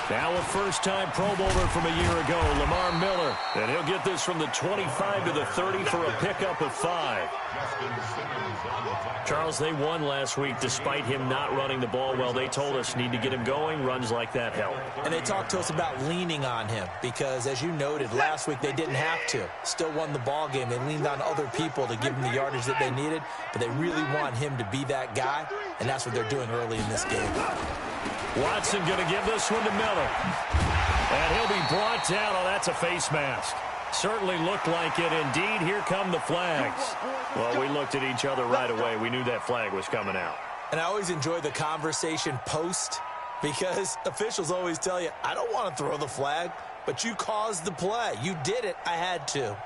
Now a first-time Pro Bowler from a year ago, Lamar Miller. And he'll get this from the 25 to the 30 for a pickup of 5. Charles, they won last week despite him not running the ball well. They told us need to get him going. Runs like that help. And they talked to us about leaning on him because, as you noted, last week they didn't have to. Still won the ball game. They leaned on other people to give them the yardage that they needed, but they really want him to be that guy, and that's what they're doing early in this game. Watson going to give this one to Miller. And he'll be brought down. Oh, that's a face mask. Certainly looked like it. Indeed, here come the flags. Well, we looked at each other right away. We knew that flag was coming out. And I always enjoy the conversation post because officials always tell you, I don't want to throw the flag, but you caused the play. You did it. I had to.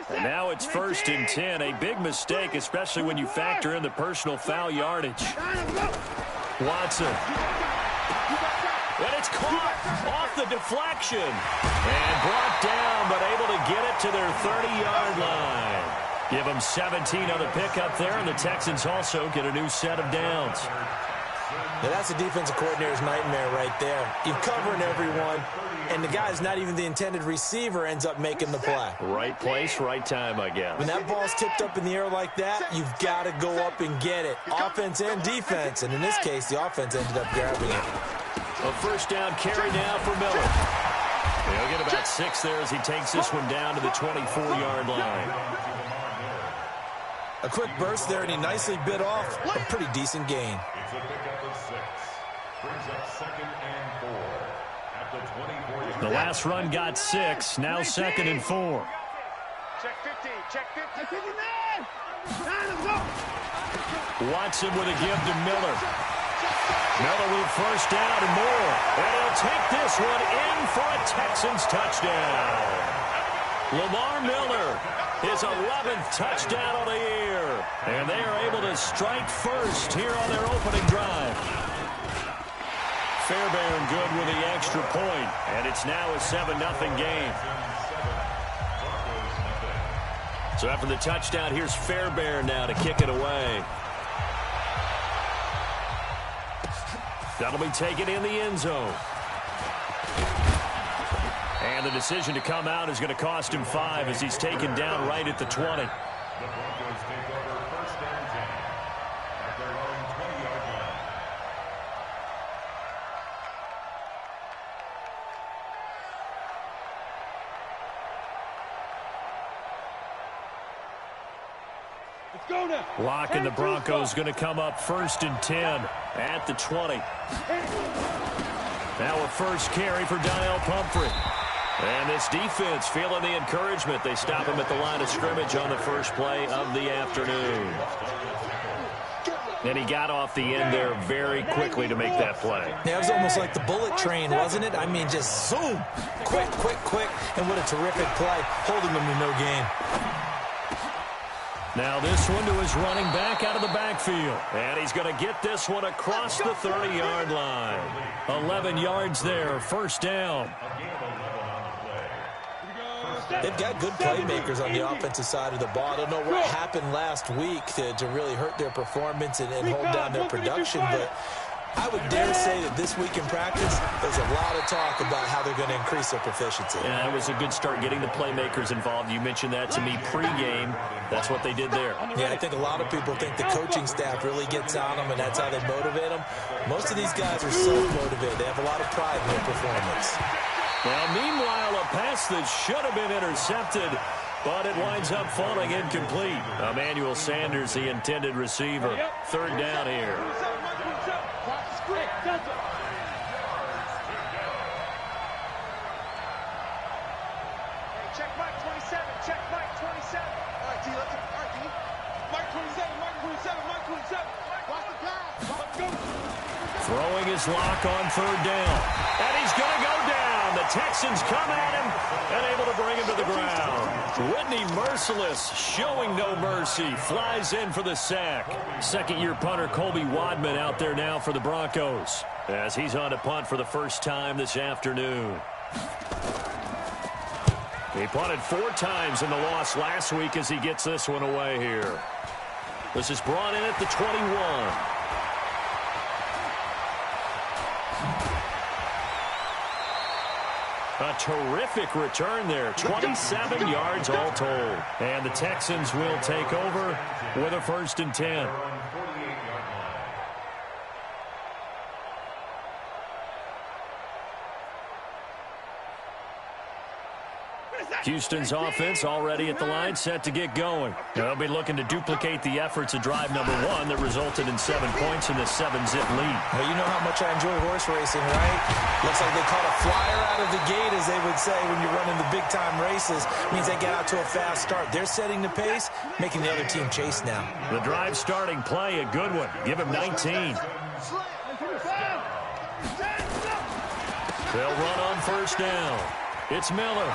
And now it's 1st and 10. A big mistake, especially when you factor in the personal foul yardage. Watson. And it's caught off the deflection. And brought down, but able to get it to their 30-yard line. Give them 17 on the pickup there, and the Texans also get a new set of downs. Now that's a defensive coordinator's nightmare right there. You're covering everyone, and the guy's not even the intended receiver ends up making the play. Right place, right time, I guess. When that ball's tipped up in the air like that, you've got to go up and get it. Offense and defense, and in this case, the offense ended up grabbing it. A first down carry now for Miller. He'll get about 6 there as he takes this one down to the 24-yard line. A quick burst there, and he nicely bit off a pretty decent gain. It's a pickup of 6. Brings up 2nd and 4 at the 24-yard line. The last run got 6. Now 2nd and 4. Check 50. Check 50. Watson with a give to Miller. Miller with first down and more. And he'll take this one in for a Texans touchdown. Lamar Miller, his 11th touchdown of the year. And they are able to strike first here on their opening drive. Fairbairn good with the extra point. And it's now a 7-0 game. So after the touchdown, here's Fairbairn now to kick it away. That'll be taken in the end zone. And the decision to come out is going to cost him 5 as he's taken down right at the 20. The Broncos take over 1st and 10 at their own 20-yard line. Let's go now. Lock and the Broncos going to come up 1st and 10 at the 20. Now a first carry for Donnell Pumphrey. And this defense feeling the encouragement. They stop him at the line of scrimmage on the first play of the afternoon. And he got off the end there very quickly to make that play. Yeah, it was almost like the bullet train, wasn't it? I mean, just zoom. Quick, quick, quick. And what a terrific play, holding them to no gain. Now this one to his running back out of the backfield. And he's going to get this one across the 30-yard line. 11 yards there, first down. They've got good playmakers on the offensive side of the ball. I don't know what happened last week to really hurt their performance and hold down their production, but I would dare say that this week in practice, there's a lot of talk about how they're going to increase their proficiency. Yeah, it was a good start getting the playmakers involved. You mentioned that to me pregame. That's what they did there. Yeah, I think a lot of people think the coaching staff really gets on them, and that's how they motivate them. Most of these guys are self-motivated. They have a lot of pride in their performance. Now, meanwhile, a pass that should have been intercepted, but it winds up falling incomplete. Emmanuel Sanders, the intended receiver. 3rd down here. Check Mike 27. Check Mike 27. All right, T, let's go. All right, T. Mike 27. Mike 27. Mike 27. Watch the pass. Let's go. Throwing his lock on 3rd down. And he's going to go down. The Texans come at him and able to bring him to the ground. Whitney Merciless showing no mercy. Flies in for the sack. 2nd-year punter Colby Wadman out there now for the Broncos as he's on to punt for the first time this afternoon. He punted 4 times in the loss last week as he gets this one away here. This is brought in at the 21. A terrific return there. 27 yards all told. And the Texans will take over with a 1st and 10. Houston's offense already at the line, set to get going. They'll be looking to duplicate the efforts of drive number 1 that resulted in 7 points in the 7-zip lead. Well, you know how much I enjoy horse racing, right? Looks like they caught a flyer out of the gate, as they would say when you're running the big-time races. Means they get out to a fast start. They're setting the pace, making the other team chase now. The drive starting play, a good one. Give him 19. They'll run on 1st down. It's Miller.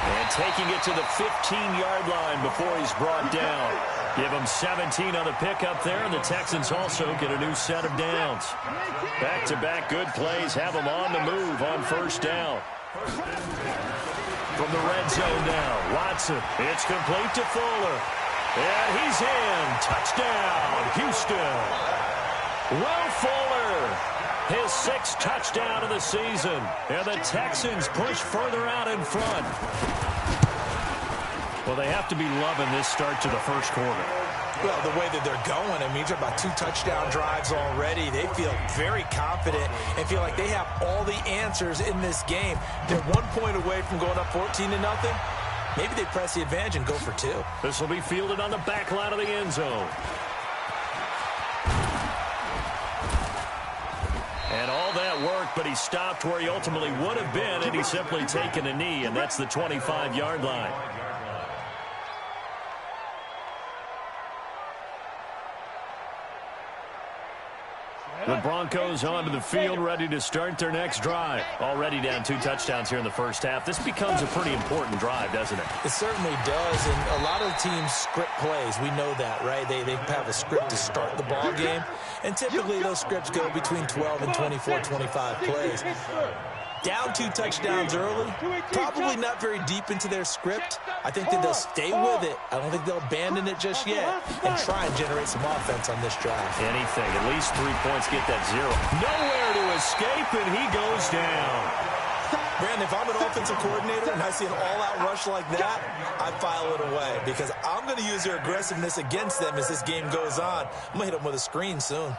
And taking it to the 15-yard line before he's brought down. Give him 17 on the pickup there, and the Texans also get a new set of downs. Back-to-back good plays have them on the move on 1st down. From the red zone now, Watson. It's complete to Fuller. And he's in. Touchdown, Houston. Will Fuller. His 6th touchdown of the season. And the Texans push further out in front. Well, they have to be loving this start to the 1st quarter. Well, the way that they're going, I mean, you're about 2 touchdown drives already. They feel very confident and feel like they have all the answers in this game. They're 1 point away from going up 14-0. Maybe they press the advantage and go for 2. This will be fielded on the back line of the end zone. And all that work, but he stopped where he ultimately would have been, and he's simply taken a knee, and that's the 25-yard line. The Broncos onto the field, ready to start their next drive. Already down 2 touchdowns here in the 1st half. This becomes a pretty important drive, doesn't it? It certainly does, and a lot of teams script plays. We know that, right? They have a script to start the ball game, and typically those scripts go between 12 and 24, 25 plays. Down 2 touchdowns early, probably not very deep into their script. I think that they'll stay with it. I don't think they'll abandon it just yet and try and generate some offense on this drive. Anything, at least 3 points, get that 0. Nowhere to escape, and he goes down. Brandon, if I'm an offensive coordinator and I see an all-out rush like that, I file it away because I'm going to use their aggressiveness against them as this game goes on. I'm going to hit them with a screen soon.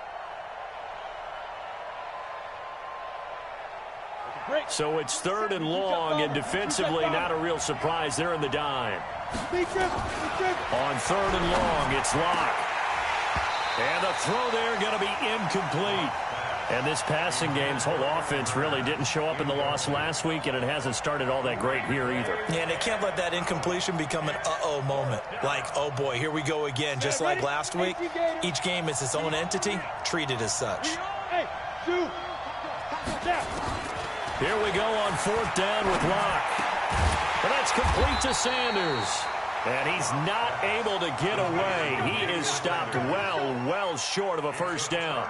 So it's 3rd and long, and defensively not a real surprise. They're in the dime. On 3rd and long, it's Locke. And the throw there going to be incomplete. And this passing game's whole offense really didn't show up in the loss last week, and it hasn't started all that great here either. Yeah, and they can't let that incompletion become an uh-oh moment. Like, oh boy, here we go again. Just like last week, each game is its own entity, treated as such. Here we go on 4th down with Locke. And that's complete to Sanders. And he's not able to get away. He is stopped well short of a 1st down.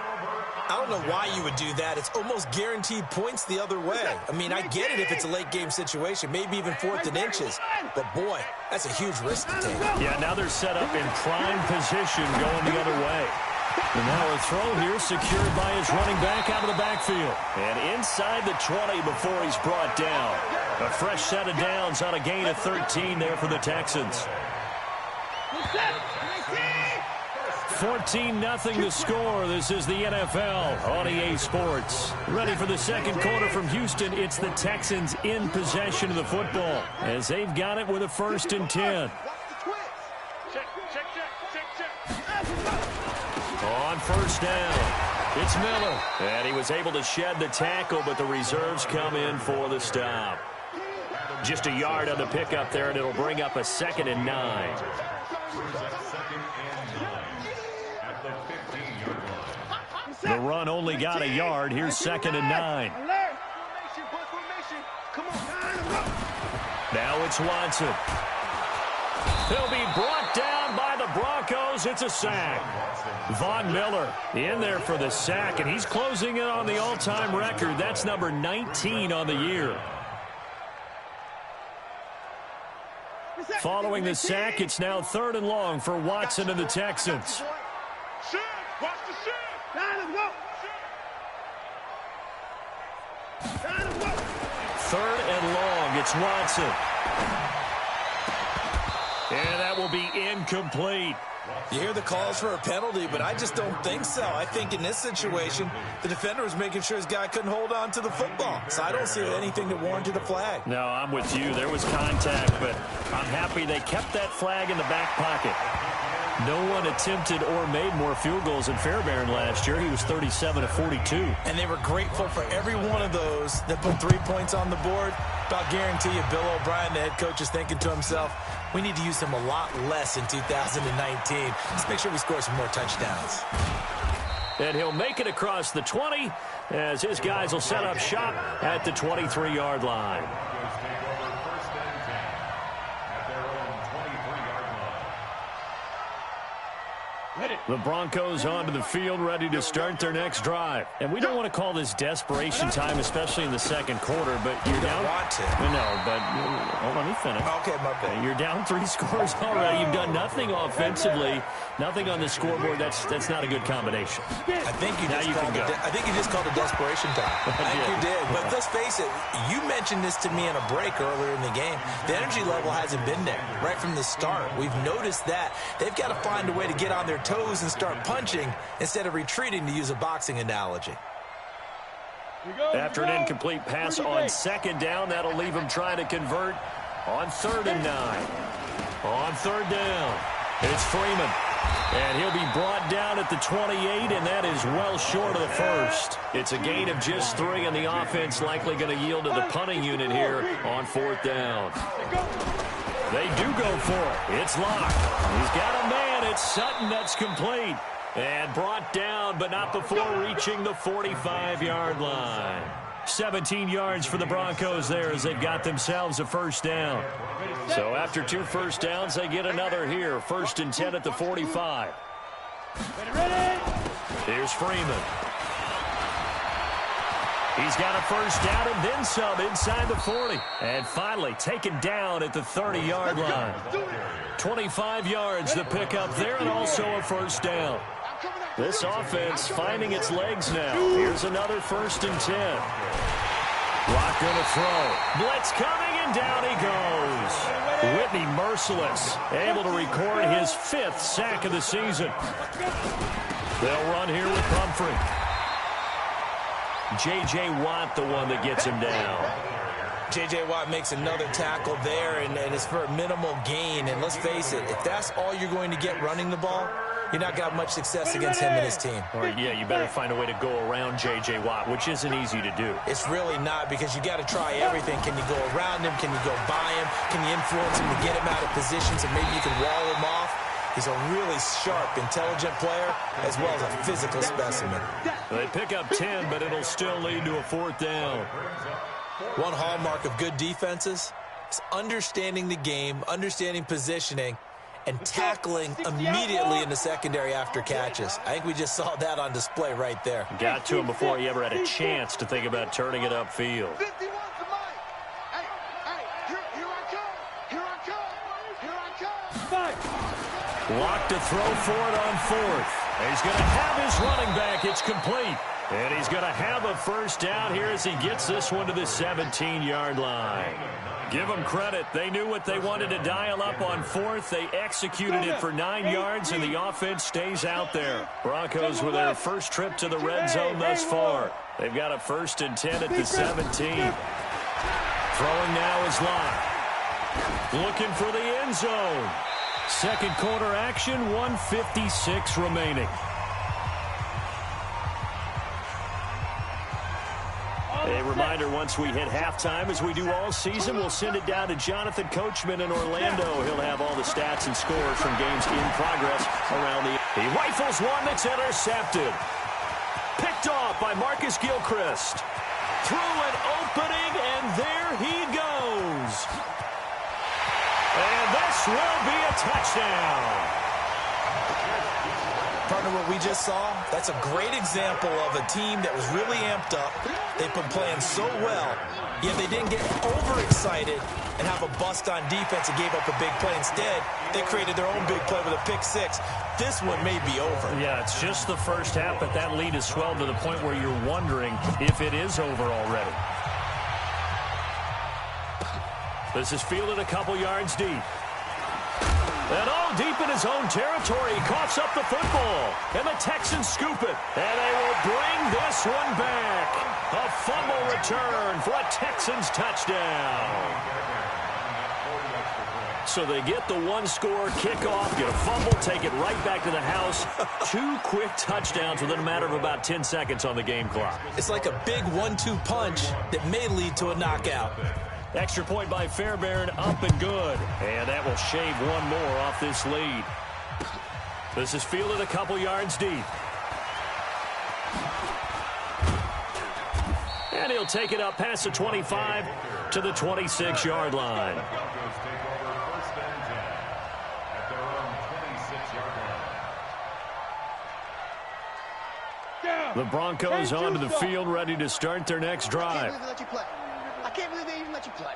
I don't know why you would do that. It's almost guaranteed points the other way. I mean, I get it if it's a late game situation, maybe even 4th and inches. But boy, that's a huge risk to take. Yeah, now they're set up in prime position going the other way. And now a throw here secured by his running back out of the backfield. And inside the 20 before he's brought down. A fresh set of downs on a gain of 13 there for the Texans. 14-0 the score. This is the NFL on EA Sports. Ready for the 2nd quarter from Houston. It's the Texans in possession of the football as they've got it with a 1st and 10. On 1st down, it's Miller. And he was able to shed the tackle, but the reserves come in for the stop. Just a yard on the pickup there, and it'll bring up a 2nd and 9. The run only got a yard. Here's 2nd and 9. Now it's Watson. He'll be brought down by the Broncos. It's a sack. Von Miller in there for the sack, and he's closing in on the all-time record. That's number 19 on the year. Following the sack, it's now 3rd and long for Watson and the Texans. Watch the shit. Let him go. 3rd and long, it's Watson. And that will be incomplete. You hear the calls for a penalty, but I just don't think so. I think in this situation, the defender was making sure his guy couldn't hold on to the football. So I don't see anything that warranted a flag. No, I'm with you. There was contact, but I'm happy they kept that flag in the back pocket. No one attempted or made more field goals than Fairbairn last year. He was 37 of 42. And they were grateful for every one of those that put 3 points on the board. But I'll guarantee you, Bill O'Brien, the head coach, is thinking to himself, we need to use him a lot less in 2019. Let's make sure we score some more touchdowns. And he'll make it across the 20 as his guys will set up shop at the 23-yard line. The Broncos onto the field, ready to start their next drive. And we don't want to call this desperation time, especially in the second quarter, but you're down. Want to. No, but hold on, let me finish. Okay, my bad. You're down 3 scores already. You've done nothing offensively, nothing on the scoreboard. That's not a good combination. I think you just called it desperation time. I think you did. But let's face it, you mentioned this to me in a break earlier in the game. The energy level hasn't been there right from the start. We've noticed that. They've got to find a way to get on their toes and start punching instead of retreating, to use a boxing analogy. After an incomplete pass on 2nd down, that'll leave him trying to convert on 3rd and 9. On 3rd down, it's Freeman. And he'll be brought down at the 28, and that is well short of the first. It's a gain of just 3, and the offense likely going to yield to the punting unit here on 4th down. They do go for it. It's Locke. He's got a man. It's Sutton. That's complete. And brought down, but not before reaching the 45-yard line. 17 yards for the Broncos there as they've got themselves a 1st down. So after 2 first downs, they get another here. 1st and 10 at the 45. Here's Freeman. He's got a 1st down and then some inside the 40. And finally taken down at the 30-yard line. 25 yards the pickup there, and also a 1st down. This offense finding its legs now. Here's another 1st and 10. Locke going to throw. Blitz coming, and down he goes. Whitney merciless, able to record his 5th sack of the season. They'll run here with Humphrey. J.J. Watt, the one that gets him down. J.J. Watt makes another tackle there, and it's for a minimal gain. And let's face it, if that's all you're going to get running the ball, you're not going to have much success against him and his team. Or, yeah, you better find a way to go around J.J. Watt, which isn't easy to do. It's really not, because you got to try everything. Can you go around him? Can you go by him? Can you influence him to get him out of position so maybe you can wall him off? He's a really sharp, intelligent player, as well as a physical specimen. They pick up 10, but it'll still lead to a 4th down. One hallmark of good defenses is understanding the game, understanding positioning, and tackling immediately in the secondary after catches. I think we just saw that on display right there. Got to him before he ever had a chance to think about turning it upfield. Locke to throw for it on 4th. He's going to have his running back. It's complete. And he's going to have a 1st down here as he gets this one to the 17-yard line. Give them credit. They knew what they wanted to dial up on 4th. They executed it for 9 yards, and the offense stays out there. Broncos with their first trip to the red zone thus far. They've got a 1st and 10 at the 17. Throwing now is Locke. Looking for the end zone. Second quarter action, 1:56 remaining. A reminder, once we hit halftime, as we do all season, we'll send it down to Jonathan Coachman in Orlando. He'll have all the stats and scores from games in progress around the... He rifles one that's intercepted. Picked off by Marcus Gilchrist. Through an opening, and there he goes. And this will be a touchdown. Partner, what we just saw, that's a great example of a team that was really amped up. They've been playing so well, yet they didn't get overexcited and have a bust on defense and gave up a big play. Instead, they created their own big play with a pick six. This one may be over. Yeah, it's just the first half, but that lead has swelled to the point where you're wondering if it is over already. This is fielded a couple yards deep. And all deep in his own territory, he coughs up the football. And the Texans scoop it. And they will bring this one back. A fumble return for a Texans touchdown. So they get the one-score kickoff, get a fumble, take it right back to the house. 2 quick touchdowns within a matter of about 10 seconds on the game clock. It's like a big 1-2 punch that may lead to a knockout. Extra point by Fairbairn, up and good. And that will shave one more off this lead. This is fielded a couple yards deep. And he'll take it up past the 25 to the 26-yard line. The Broncos onto the field, ready to start their next drive. I can't believe they even let you play.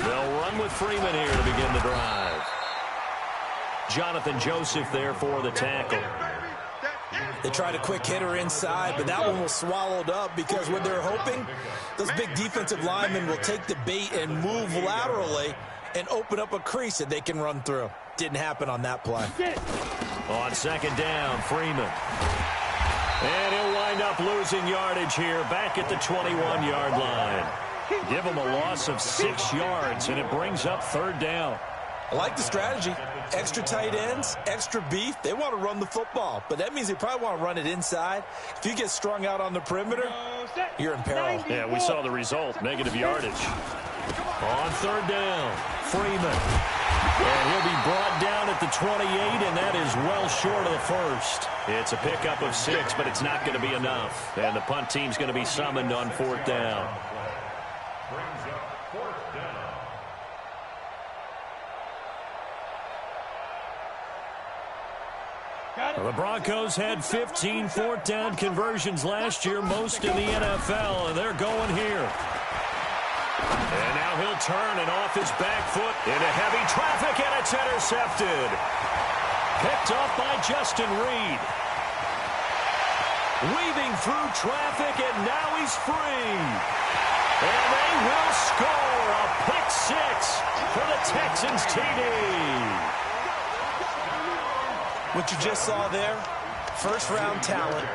They'll run with Freeman here to begin the drive. Jonathan Joseph there for the tackle. They tried a quick hitter inside, but that one was swallowed up because what they're hoping, those big defensive linemen will take the bait and move laterally and open up a crease that they can run through. Didn't happen on that play. On second down, Freeman. And he'll wind up losing yardage here back at the 21-yard line. Give him a loss of 6 yards, and it brings up third down. I like the strategy. Extra tight ends, extra beef. They want to run the football, but that means they probably want to run it inside. If you get strung out on the perimeter, you're in peril. Yeah, we saw the result, negative yardage. On third down, Freeman. And he'll be brought down at the 28, and that is well short of the first. It's a pickup of 6, but it's not going to be enough. And the punt team's going to be summoned on fourth down. Brings up fourth down. The Broncos had 15 fourth down conversions last year, most in the NFL, and they're going here. And now he'll turn and off his back foot into heavy traffic, and it's intercepted. Picked up by Justin Reed. Weaving through traffic, and now he's free. And they will score a pick 6 for the Texans TD. What you just saw there, first-round talent,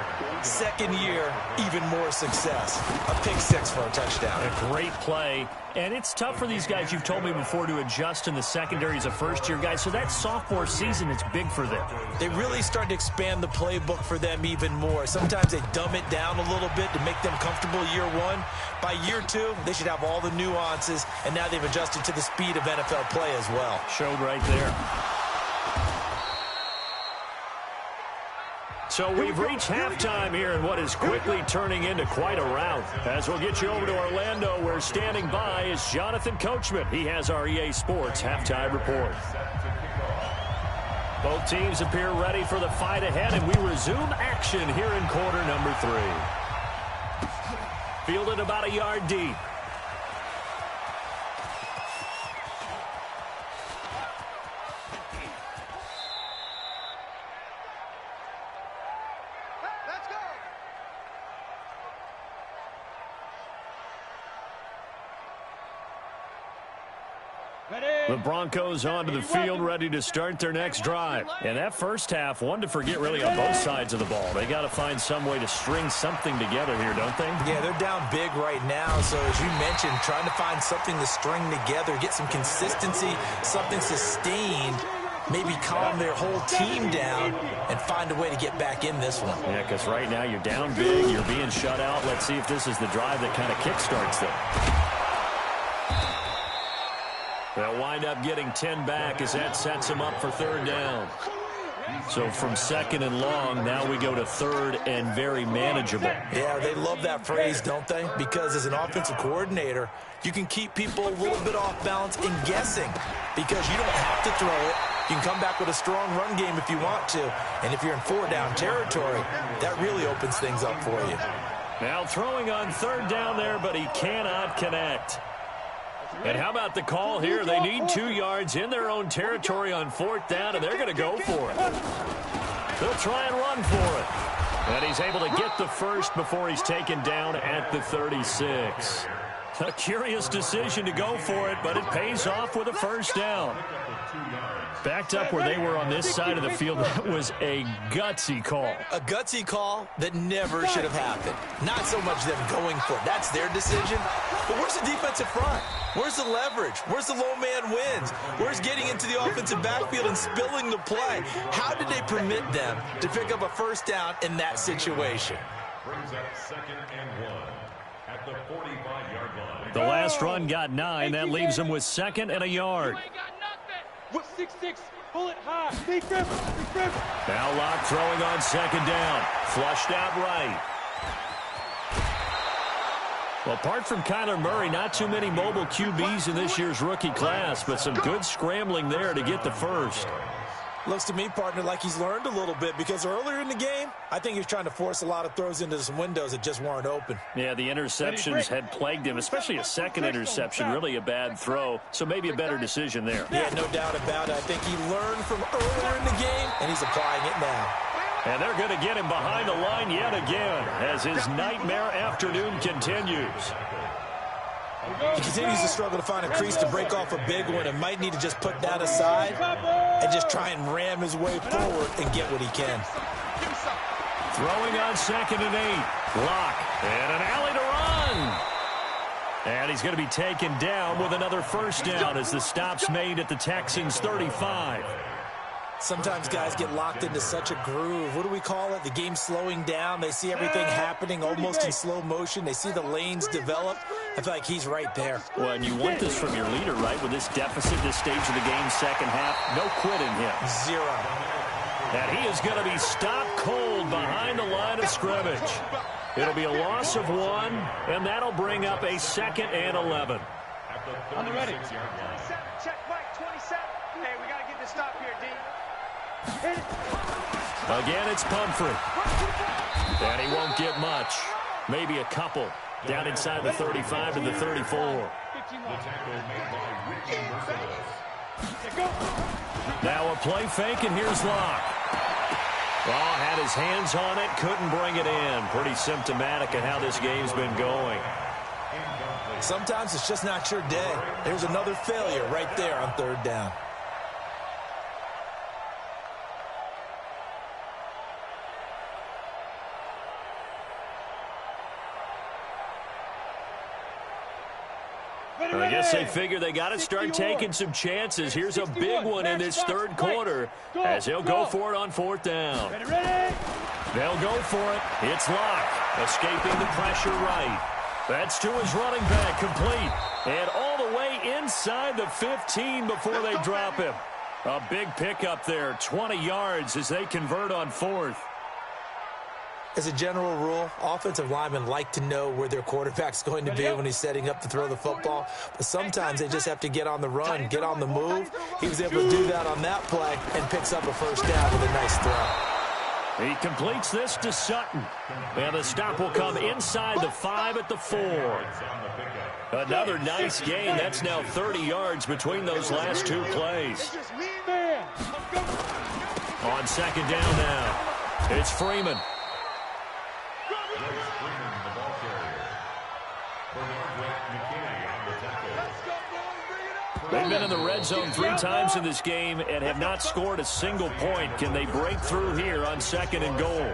second year, even more success. A pick 6 for a touchdown. A great play. And it's tough for these guys, you've told me before, to adjust in the secondary as a first-year guy. So that sophomore season is big for them. They really start to expand the playbook for them even more. Sometimes they dumb it down a little bit to make them comfortable year 1. By year 2, they should have all the nuances, and now they've adjusted to the speed of NFL play as well. Showed right there. So we've reached halftime here in what is quickly turning into quite a rout. As we'll get you over to Orlando, where standing by is Jonathan Coachman. He has our EA Sports halftime report. Both teams appear ready for the fight ahead, and we resume action here in quarter number 3. Fielded about a yard deep. The Broncos onto the field, ready to start their next drive. And that first half, one to forget really on both sides of the ball. They got to find some way to string something together here, don't they? Yeah, they're down big right now. So as you mentioned, trying to find something to string together, get some consistency, something sustained, maybe calm their whole team down and find a way to get back in this one. Yeah, because right now you're down big, you're being shut out. Let's see if this is the drive that kind of kickstarts them. They'll wind up getting 10 back as that sets them up for third down. So from second and long, now we go to third and very manageable. Yeah, they love that phrase, don't they? Because as an offensive coordinator, you can keep people a little bit off balance and guessing because you don't have to throw it. You can come back with a strong run game if you want to. And if you're in 4-down territory, that really opens things up for you. Now throwing on third down there, but he cannot connect. And how about the call here? They need 2 yards in their own territory on 4th down, and they're going to go for it. They'll try and run for it. And he's able to get the first before he's taken down at the 36. A curious decision to go for it, but it pays off with a first down. Backed up where they were on this side of the field, that was a gutsy call. A gutsy call that never should have happened. Not so much them going for it. That's their decision. But where's the defensive front? Where's the leverage? Where's the low man wins? Where's getting into the offensive backfield and spilling the play? How did they permit them to pick up a first down in that situation? Brings up 2nd and 1 at the 45-yard line. The last run got 9. That leaves them with 2nd and a yard. With 6'6", bullet high. Big grip. Now Locke throwing on 2nd down. Flushed out right. Well, apart from Kyler Murray, not too many mobile QBs in this year's rookie class, but some good scrambling there to get the first. Looks to me, partner, like he's learned a little bit because earlier in the game, I think he was trying to force a lot of throws into some windows that just weren't open. Yeah, the interceptions had plagued him, especially a second interception, really a bad throw, so maybe a better decision there. Yeah, no doubt about it. I think he learned from earlier in the game, and he's applying it now. And they're going to get him behind the line yet again as his nightmare afternoon continues. He continues to struggle to find a crease to break off a big one and might need to just put that aside and just try and ram his way forward and get what he can. Throwing on 2nd and 8. Locke and an alley to run. And he's going to be taken down with another first down as the stop's made at the Texans' 35. Sometimes guys get locked into such a groove. What do we call it? The game's slowing down. They see everything happening almost in slow motion. They see the lanes develop. I feel like he's right there. Well, and you want this from your leader, right? With this deficit, this stage of the game, second half, no quitting him. 0. And he is going to be stopped cold behind the line of scrimmage. It'll be a loss of 1, and that'll bring up a 2nd and 11. On the ready. 27, check Mike, 27. Hey, we got to get this stop here, D. Again, it's Pumphrey. And he won't get much. Maybe a couple. Down inside the 35 to the 34. Now a play fake, and here's Locke. Well, had his hands on it, couldn't bring it in. Pretty symptomatic of how this game's been going. Sometimes it's just not your day. There's another failure right there on 3rd down. I guess they figure they got to start taking some chances. Here's a big one in this 3rd quarter as he'll go for it on 4th down. They'll go for it. It's Locke, escaping the pressure right. That's to his running back, complete. And all the way inside the 15 before they drop him. A big pickup there, 20 yards as they convert on 4th. As a general rule, offensive linemen like to know where their quarterback's going to be when he's setting up to throw the football. But sometimes they just have to get on the run, get on the move. He was able to do that on that play and picks up a first down with a nice throw. He completes this to Sutton. And the stop will come inside the 5 at the 4. Another nice gain. That's now 30 yards between those last 2 plays. On 2nd down now, it's Freeman. They've been in the red zone 3 times in this game and have not scored a single point. Can they break through here on 2nd and goal?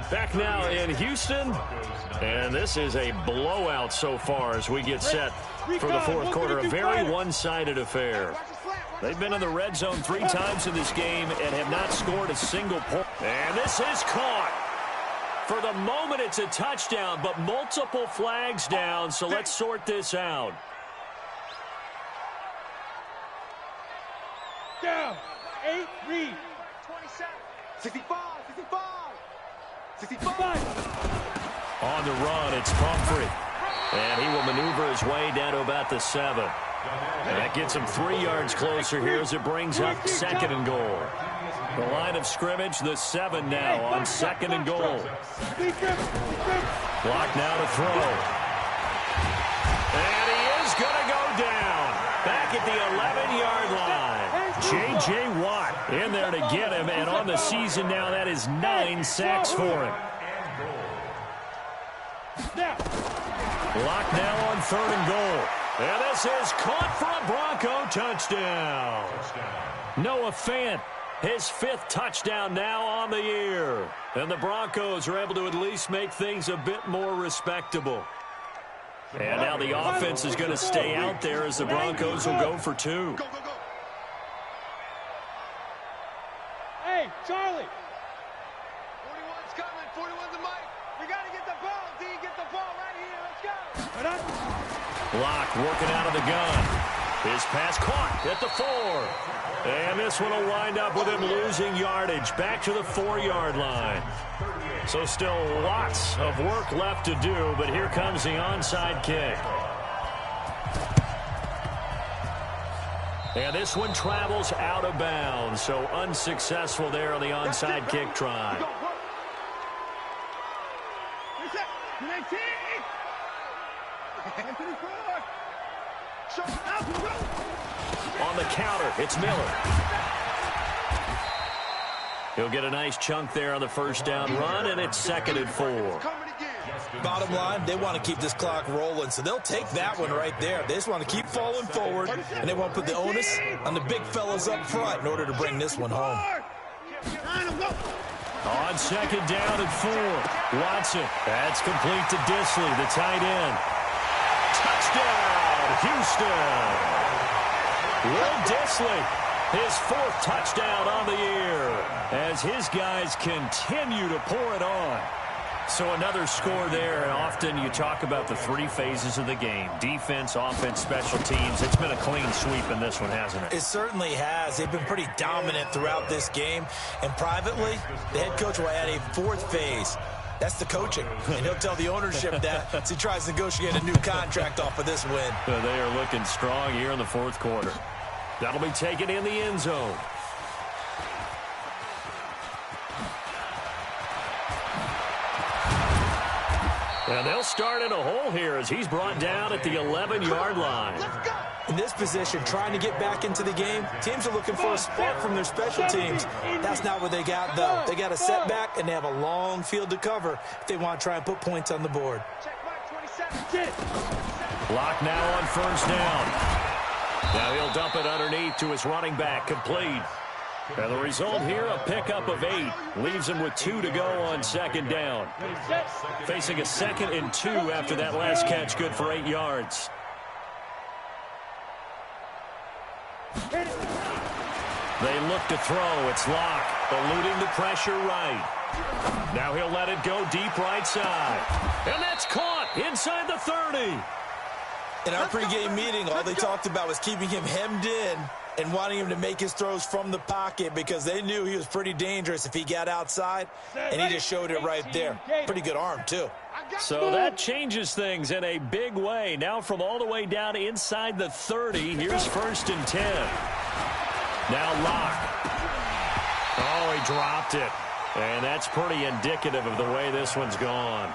Back now in Houston, and this is a blowout so far as we get set for the 4th quarter. A very one-sided affair. They've been in the red zone 3 times in this game and have not scored a single point. And this is caught. For the moment, it's a touchdown, but multiple flags down, so let's sort this out. Down. 8, read. 27. 65, 65, 65. On the run, it's Pumphrey. And he will maneuver his way down to about the 7. And that gets him 3 yards closer here as it brings up 2nd and goal. The line of scrimmage, the 7 now on 2nd and goal. Block now to throw. And he is going to go down. Back at the 11-yard line. J.J. Watt in there to get him. And on the season now, that is 9 sacks for him. Block now on 3rd and goal. And this is caught for a Bronco touchdown. Noah Fant, his 5th touchdown now on the year. And the Broncos are able to at least make things a bit more respectable. And now the offense is going to stay out there as the Broncos will go for 2. Go. Hey, Charlie. 41's coming. 41's the mic. We got to get the ball, D. Get the ball right here. Let's go. Block working out of the gun. His pass caught at the 4. And this one will wind up with him losing yardage back to the 4-yard line. So still lots of work left to do, but here comes the onside kick. And this one travels out of bounds, so unsuccessful there on the onside kick try. On the counter, it's Miller. He'll get a nice chunk there on the first down run, and it's 2nd and 4. Bottom line, they want to keep this clock rolling, so they'll take that one right there. They just want to keep falling forward, and they want to put the onus on the big fellas up front in order to bring this one home. On 2nd down and 4, Watson. That's complete to Disley, the tight end. Touchdown, Houston. Will Disley, his 4th touchdown on the year, as his guys continue to pour it on. So another score there, and often you talk about the 3 phases of the game. Defense, offense, special teams. It's been a clean sweep in this one, hasn't it? It certainly has. They've been pretty dominant throughout this game. And privately, the head coach will add a 4th phase. That's the coaching. And he'll tell the ownership that as he tries to negotiate a new contract off of this win. They are looking strong here in the 4th quarter. That'll be taken in the end zone. And they'll start in a hole here as he's brought down at the 11-yard line. In this position, trying to get back into the game, teams are looking for a spark from their special teams. That's not what they got, though. They got a setback, and they have a long field to cover if they want to try and put points on the board. Block now on 1st down. Now he'll dump it underneath to his running back, complete. And the result here, a pickup of 8. Leaves him with 2 to go on 2nd down. Facing a 2nd and 2 after that last catch, good for 8 yards. They look to throw. It's Locke, eluding the pressure right. Now he'll let it go deep right side. And that's caught inside the 30. In our pregame meeting, all they talked about was keeping him hemmed in and wanting him to make his throws from the pocket because they knew he was pretty dangerous if he got outside, and he just showed it right there. Pretty good arm, too. So that changes things in a big way. Now from all the way down inside the 30, here's 1st and 10. Now Locke. Oh, he dropped it. And that's pretty indicative of the way this one's gone.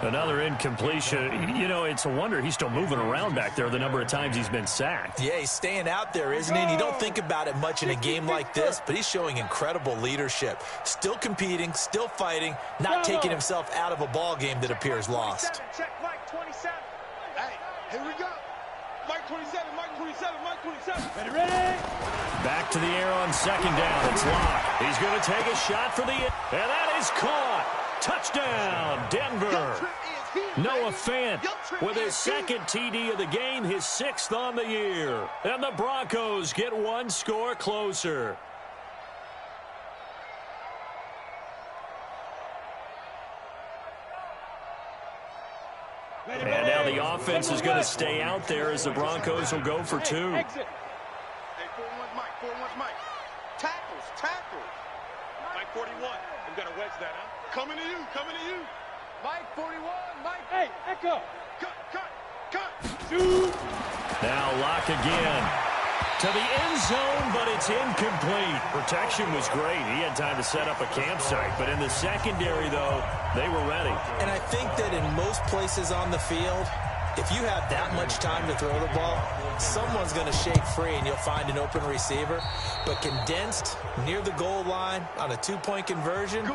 Another incompletion. You know, it's a wonder he's still moving around back there the number of times he's been sacked. Yeah, he's staying out there, isn't he? And you don't think about it much in a game like this, but he's showing incredible leadership. Still competing, still fighting, not taking himself out of a ball game that appears lost. Check Mike 27. Hey, here we go. Mike 27, Mike 27, Mike 27. Ready? Back to the air on 2nd down. It's Locke. He's going to take a shot for the... And that is caught. Touchdown, Denver. Noah Fant with his 2nd TD of the game, his 6th on the year. And the Broncos get 1 score closer. And now the offense is going to stay out there as the Broncos will go for 2. Hey, 4-1 Mike, 4-1 Mike. Tackles. Mike 41. I'm going to wedge that, huh? Coming to you. Coming to you. Mike 41. Mike. Hey, Echo. Cut. Shoot. Now lock again. To the end zone, but it's incomplete. Protection was great. He had time to set up a campsite. But in the secondary, though, they were ready. And I think that in most places on the field, if you have that much time to throw the ball, someone's going to shake free and you'll find an open receiver. But condensed near the goal line on a two-point conversion,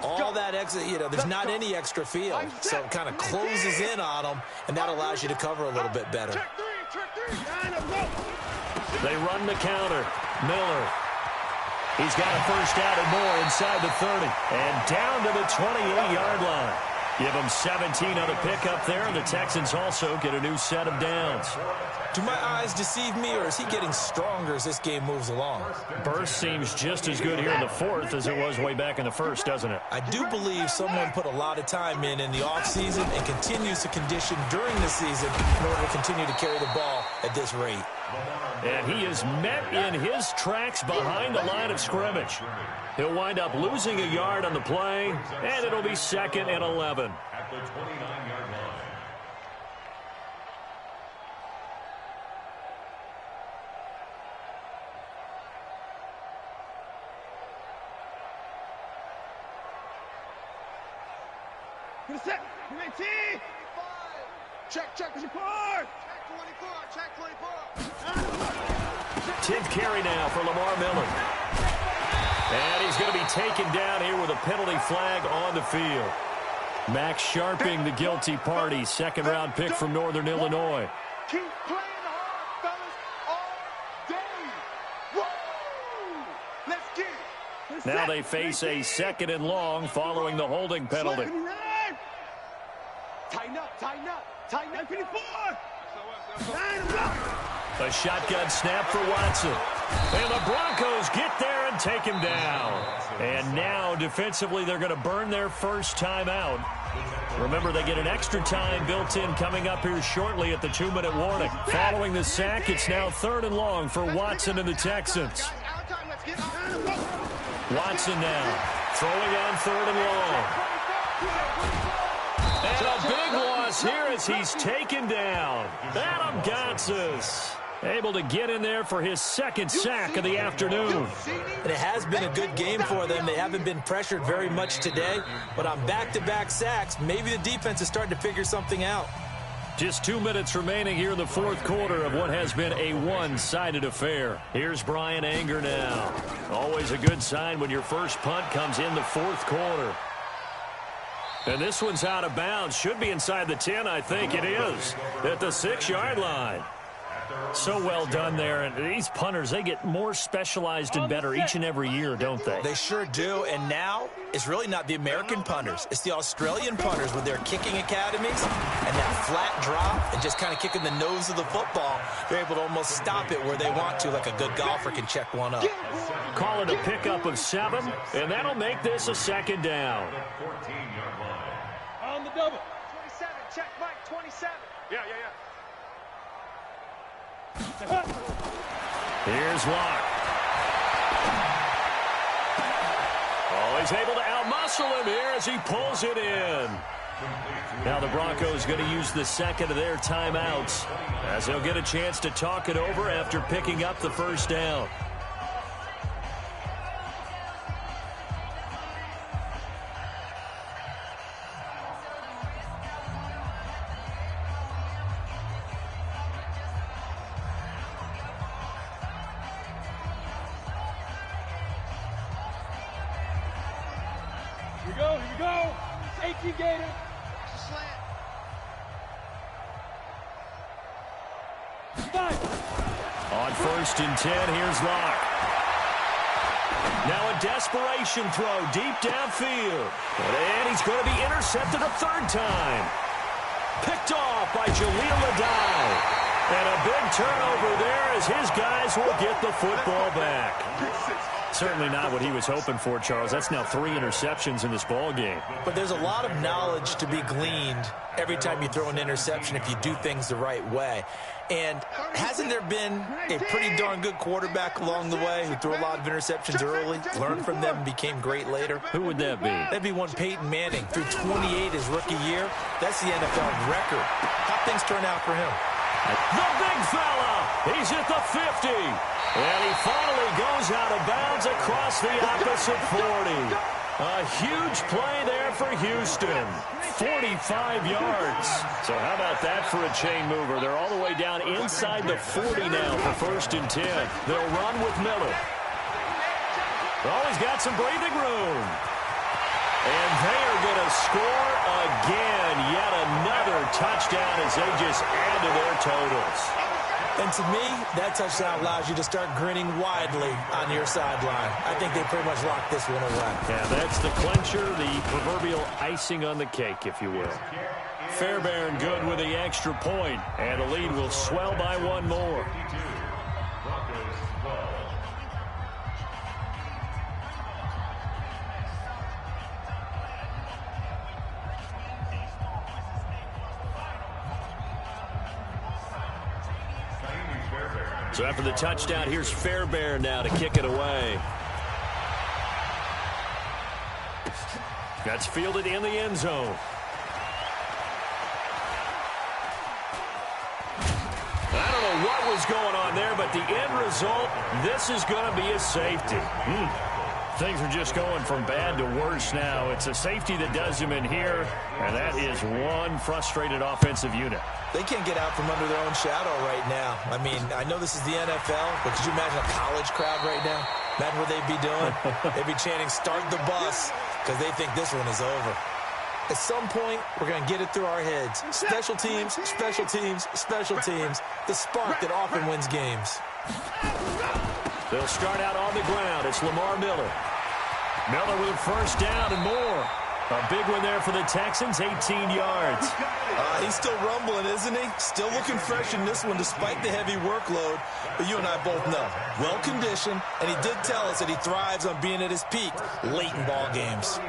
all that extra, there's not any extra field. So it kind of closes in on them, and that allows you to cover a little bit better. Check three. They run the counter. Miller. He's got a first down and more inside the 30. And down to the 28-yard line. Give them 17 on the pickup there, and the Texans also get a new set of downs. Do my eyes deceive me, or is he getting stronger as this game moves along? Burst seems just as good here in the fourth as it was way back in the first, doesn't it? I do believe someone put a lot of time in the offseason and continues to condition during the season in order to continue to carry the ball at this rate. And he is met in his tracks behind the line of scrimmage. He'll wind up losing a yard on the play, and it'll be 2nd and 11. At the 29-yard line. Get a set. 19. Check 24. Check 24. 10th carry now for Lamar Miller. And he's going to be taken down here with a penalty flag on the field. Max Sharping, the guilty party, second-round pick from Northern Illinois. Keep playing hard, fellas, all day. Woo! Let's get it. Now they face a 2nd and long following the holding penalty. Tighten up. 54. A shotgun snap for Watson. And the Broncos get there and take him down. And now, defensively, they're going to burn their first time out. Remember, they get an extra time built in coming up here shortly at the 2-minute warning. Following the sack, it's now 3rd and long for Watson and the Texans. Watson now throwing on 3rd and long. And a big loss here as he's taken down. Adam Gotsis able to get in there for his 2nd sack of the afternoon. And it has been a good game for them. They haven't been pressured very much today, but on back-to-back sacks, maybe the defense is starting to figure something out. Just 2 minutes remaining here in the fourth quarter of what has been a one-sided affair. Here's Brian Anger now. Always a good sign when your first punt comes in the fourth quarter. And this one's out of bounds. Should be inside the 10, I think it is, at the 6-yard line. So well done there. And these punters, they get more specialized and better each and every year, don't they? They sure do. And now it's really not the American punters. It's the Australian punters with their kicking academies and that flat drop and just kind of kicking the nose of the football. They're able to almost stop it where they want to, like a good golfer can check one up. Call it a pickup of 7, and that'll make this a 2nd down. On the double. 27. Check Mike. 27. Yeah. Here's Locke. Oh, he's able to outmuscle him here as he pulls it in. Now the Broncos going to use the 2nd of their timeouts as they'll get a chance to talk it over after picking up the first down. Here we go. Safety Gator. Slant. 5. On 1st and 10, here's Locke. Now a desperation throw deep downfield. And he's going to be intercepted a 3rd time. Picked off by Jaleel Adai. And a big turnover there as his guys will get the football back. Certainly not what he was hoping for, Charles. That's now 3 interceptions in this ball game. But there's a lot of knowledge to be gleaned every time you throw an interception if you do things the right way. And hasn't there been a pretty darn good quarterback along the way who threw a lot of interceptions early, learned from them, and became great later? Who would that be? That'd be one Peyton Manning. Threw 28 his rookie year. That's the NFL record. How'd things turn out for him? The big fella. He's at the 50. And he finally goes out of bounds across the opposite 40. A huge play there for Houston. 45 yards. So how about that for a chain mover? They're all the way down inside the 40 now for 1st and 10. They'll run with Miller. Oh, he's got some breathing room. And they are going to score again. Yet another touchdown as they just add to their totals. And to me, that touchdown allows you to start grinning widely on your sideline. I think they pretty much locked this one away. Yeah, that's the clincher, the proverbial icing on the cake, if you will. Fairbairn good with the extra point, and the lead will swell by 1 more. So after the touchdown, here's Fairbairn now to kick it away. That's fielded in the end zone. I don't know what was going on there, but the end result, this is going to be a safety. Things are just going from bad to worse now. It's a safety that does them in here, and that is one frustrated offensive unit. They can't get out from under their own shadow right now. I mean, I know this is the NFL, but could you imagine a college crowd right now? Imagine what they'd be doing. They'd be chanting, "Start the bus," because they think this one is over. At some point, we're going to get it through our heads. Special teams, special teams, special teams. The spark that often wins games. They'll start out on the ground. It's Lamar Miller. Miller with a 1st down and more. A big one there for the Texans, 18 yards. He's still rumbling, isn't he? Still looking fresh in this one despite the heavy workload. But you and I both know, well-conditioned, and he did tell us that he thrives on being at his peak late in ball games.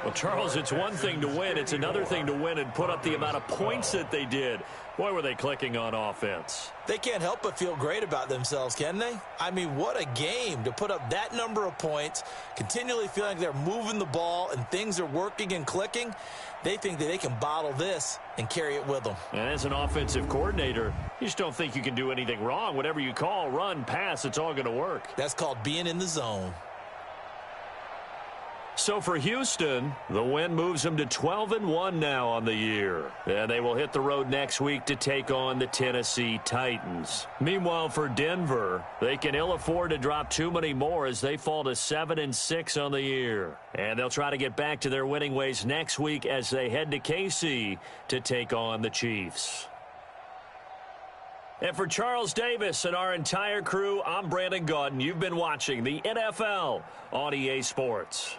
Well, Charles, it's one thing to win. It's another thing to win and put up the amount of points that they did. Boy, were they clicking on offense. They can't help but feel great about themselves, can they? I mean, what a game to put up that number of points, continually feeling like they're moving the ball and things are working and clicking. They think that they can bottle this and carry it with them. And as an offensive coordinator, you just don't think you can do anything wrong. Whatever you call, run, pass, it's all going to work. That's called being in the zone. So for Houston, the win moves them to 12-1 now on the year. And they will hit the road next week to take on the Tennessee Titans. Meanwhile, for Denver, they can ill afford to drop too many more as they fall to 7-6 on the year. And they'll try to get back to their winning ways next week as they head to KC to take on the Chiefs. And for Charles Davis and our entire crew, I'm Brandon Gaudin. You've been watching the NFL on EA Sports.